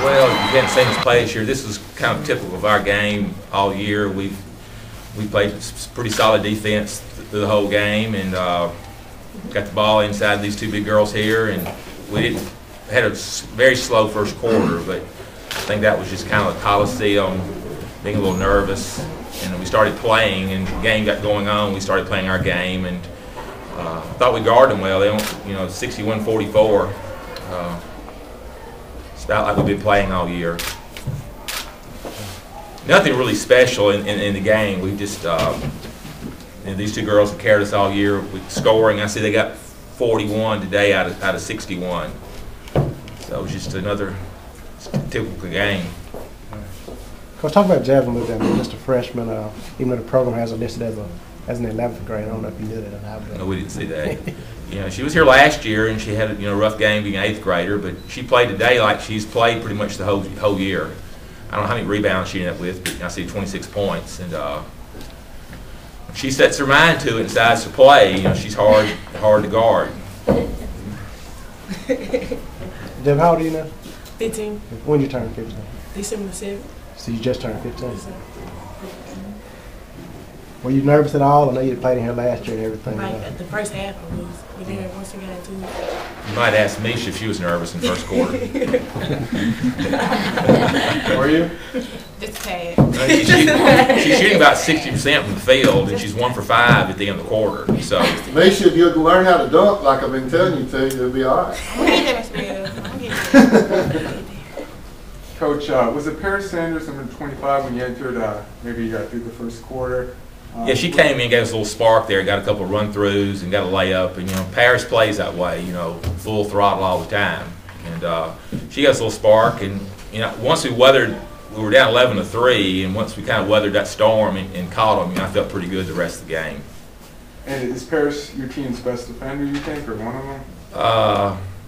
Well, you hadn't seen us play this year. This was kind of typical of our game all year. We played pretty solid defense through the whole game, and got the ball inside these two big girls here, and we had a very slow first quarter, but I think that was just kind of a policy on being a little nervous. And we started playing, and the game got going on. We started playing our game, and thought we guarded them well. They don't, 61-44. It's about like we've been playing all year. Nothing really special in the game. We just, these two girls have carried us all year with scoring. I see they got 41 today out of 61. So it was just another typical game. Coach, talk about Jasmine a little bit. Just a freshman, even though the program has her listed as an 11th grade. I don't know if you knew that or not. No, we didn't see that. She was here last year, and she had a rough game being an 8th grader, but she played today like she's played pretty much the whole year. I don't know how many rebounds she ended up with, but I see 26 points, and she sets her mind to it and decides to play. She's hard to guard. Deb, how old are you now? 15. When did you turn 15? December 7th. So you just turned 15? Were you nervous at all? I know you played in here last year and everything. Like at the first half I was, but then once we got into it. You might ask Misha if she was nervous in the first quarter. Were you? Just tad. She's shooting about 60% from the field, and she's 1 for 5 at the end of the quarter. So Misha, if you learn how to dunk like I've been telling you to, you'll be all right. I'm gonna get that. Coach, was it Paris Sanders, number 25, when you entered, maybe you got through the first quarter? yeah, she came in and gave us a little spark there, got a couple of run-throughs and got a layup. And, Paris plays that way, full throttle all the time. And she got us a little spark. And, once we were down 11-3, and once we kind of weathered that storm and caught them, I felt pretty good the rest of the game. And is Paris your team's best defender, you think, or one of them?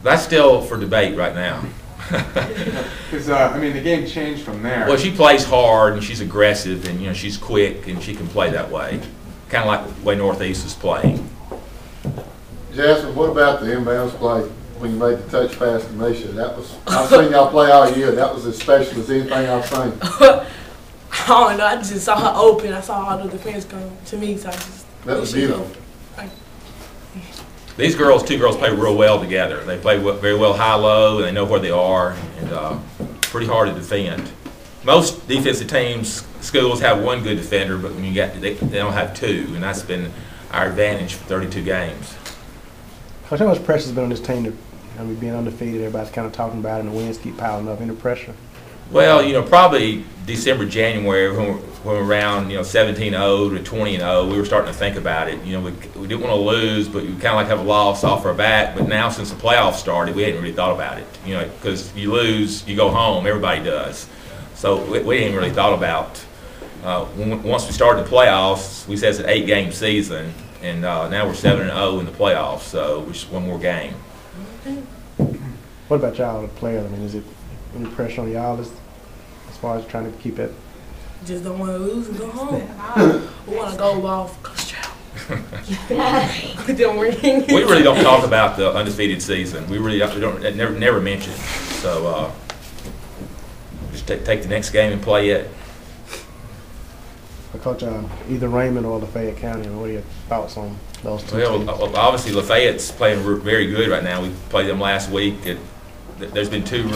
That's still for debate right now. Because, the game changed from there. Well, she plays hard, and she's aggressive, and, she's quick, and she can play that way. Kind of like the way Northeast is playing. Jasmine, what about the inbounds play when you made the touch pass to Misha? I've seen y'all play all year. That was as special as anything I've seen. I don't know. I just saw her open. I saw all the defense come to me, so I just. That was beautiful. These two girls play real well together. They play very well high-low, and they know where they are, and pretty hard to defend. Most defensive schools have one good defender, but when they don't have two, and that's been our advantage for 32 games. Coach, how much pressure has been on this team to being undefeated? Everybody's kind of talking about it, and the wins keep piling up. Any pressure? Well, probably December, January, when we're around 17-0 to 20-0, we were starting to think about it. We didn't want to lose, but we kind of like have a loss off our back. But now, since the playoffs started, we hadn't really thought about it. Because you lose, you go home. Everybody does. So we hadn't really thought about. Once we started the playoffs, we said it's an 8-game season, and now we're 7-0 in the playoffs. So we just one more game. What about y'all, the players? Is it any pressure on y'all as far as trying to keep it? Just don't want to lose and go home. We want to go ball for Coach Chow. We really don't talk about the undefeated season. We really don't never mention it. So just take the next game and play it. Coach, either Raymond or Lafayette County, what are your thoughts on those two teams? Well, obviously Lafayette's playing very good right now. We played them last week. There's been two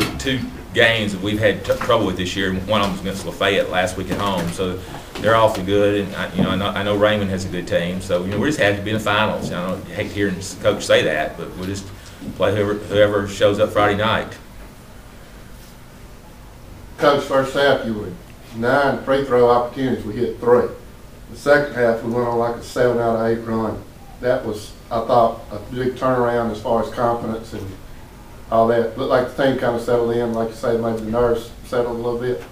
games that we've had trouble with this year. One of them was against Lafayette last week at home, so they're awfully good. And I know Raymond has a good team, so we're just happy to be in the finals. I hate hearing the coach say that, but we'll just play whoever shows up Friday night. Coach, first half you were 9 free throw opportunities. We hit 3. The second half we went on like a 7 out of 8 run. That was, I thought, a big turnaround as far as confidence and all that. Looked like the team kind of settled in, like you say, maybe the nerves settled a little bit.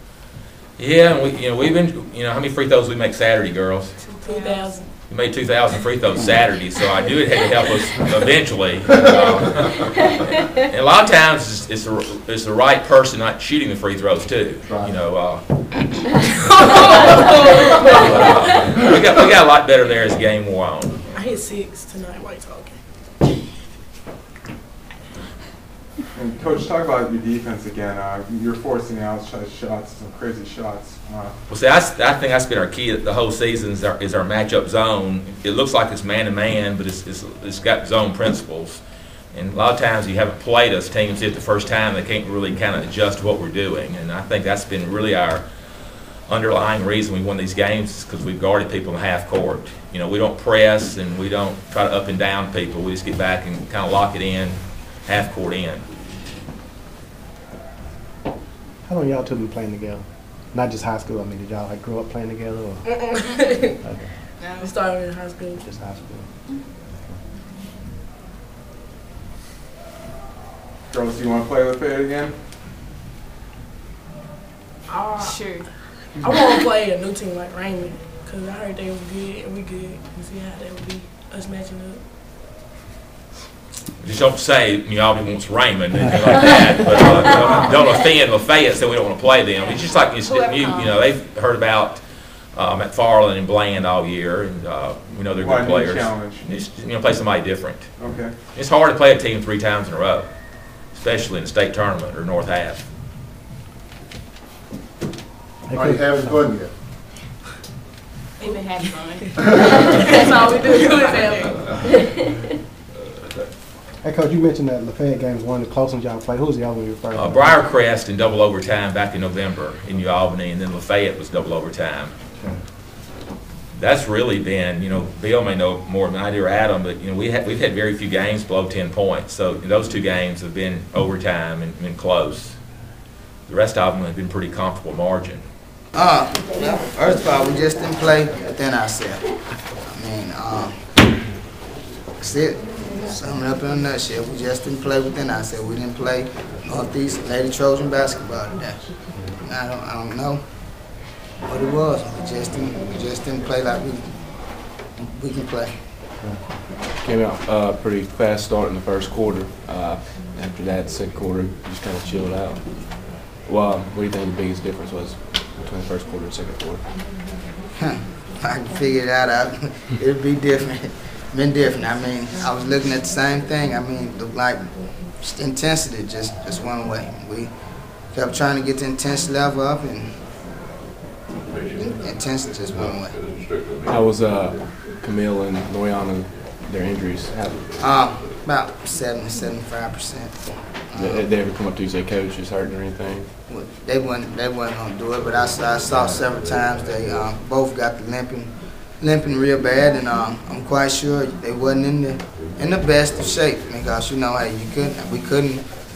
Yeah, and we've been, how many free throws we make Saturday, girls? 2,000. We made 2,000 free throws Saturday, so I knew it had to help us eventually. And a lot of times it's the right person not shooting the free throws too. Right. We got a lot better there as the game wore on. I hit 6 tonight while you're talking. And Coach, talk about your defense again. You're forcing outside shots, some crazy shots. Well, see, I think that's been our key the whole season is our matchup zone. It looks like it's man-to-man, but it's got zone principles. And a lot of times you haven't played us, teams hit the first time, they can't really kind of adjust what we're doing. And I think that's been really our underlying reason we won these games is because we've guarded people in the half court. You know, we don't press and we don't try to up and down people. We just get back and kind of lock it in, half court in. How long y'all two been playing together? Not just high school. I mean, did y'all like grow up playing together? Or? Okay. We started in high school. Just high school. Girls, do you want to play Lafayette again? Sure. I want to play a new team like Raymond because I heard they were good and we good. And see how that would be us matching up. Just don't say Albany wants Raymond and like that, but don't offend Lafayette so we don't want to play them. It's just like they've heard about McFarland and Bland all year, and we know they're good players. Challenge? Just play somebody different. Okay. It's hard to play a team 3 times in a row, especially in the state tournament or North Half. Are you having fun yet? We've been having fun. That's all we do is have fun. Hey, Coach, you mentioned that Lafayette game was one of the closest ones y'all played. Who was the other one you referred to? Briarcrest in double overtime back in November in New Albany, and then Lafayette was double overtime. Okay. That's really been, Bill may know more than I do or Adam, but we've had very few games below 10 points. So those 2 games have been overtime and been close. The rest of them have been pretty comfortable margin. Well, first of all, we just didn't play within ourselves. I mean, that's it. Sum it up in a nutshell. We just didn't play within ourselves. We didn't play Northeast Lady Trojan basketball today. I don't know what it was. We just didn't play like we can play. Came out pretty fast start in the first quarter. After that, second quarter, just kind of chilled out. Well, what do you think the biggest difference was between the first quarter and second quarter? I can figure that out. It'd be different. Been different. I mean, I was looking at the same thing. I mean, like intensity just one way. We kept trying to get the intensity level up, and intensity just one way. How was Camille and Loyana, their injuries? About 75%. Did they ever come up to you and say, "Coach is hurting" or anything? They wasn't gonna do it, but I saw several times they both got the limping real bad, and I'm quite sure they wasn't in the best of shape because hey, we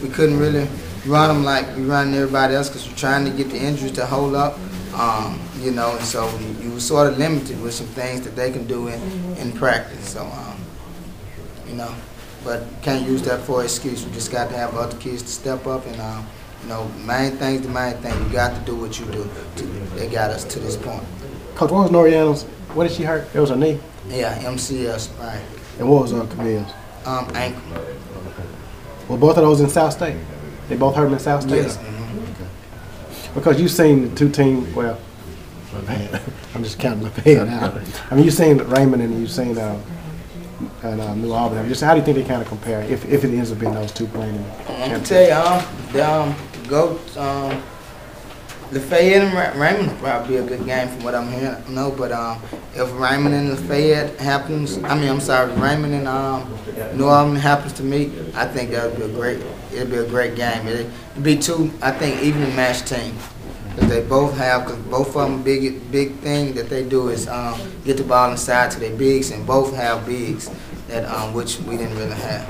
couldn't really run them like we run everybody else because we're trying to get the injuries to hold up, and so you were sort of limited with some things that they can do in practice. So but can't use that for an excuse. We just got to have other kids to step up and main thing's the main thing. You got to do what you do. They got us to this point. Coach, what was Noriana's? What did she hurt? It was her knee? Yeah, MCS, right. And what was Camille's? Ankle. Well, both of those in South State? They both hurt them in South State? Yes. Okay. Because you've seen the 2 teams, well, I'm just counting Lafayette out. I mean, you've seen Raymond and you've seen New Albany. Just how do you think they kind of compare, if it ends up being those 2 playing in the championship? I'm going to tell you, Lafayette and Raymond will probably be a good game from what I'm hearing. But if Raymond and Lafayette happens, Raymond and New Albany happens to meet, I think it'll be a great game. It'll be 2, I think, evenly matched teams. Because they both of them big thing that they do is get the ball inside to their bigs, and both have bigs that which we didn't really have.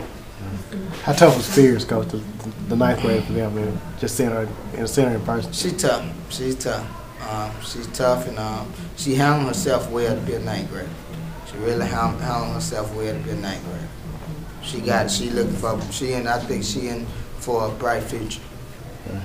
How tough was Spears, Coach, the 9th grade for them, man? Just seeing her in person. She's tough. She's tough. She's tough, and she handled herself well to be a 9th grader. She really handled herself well to be a 9th grader. I think she in for a bright future. Right.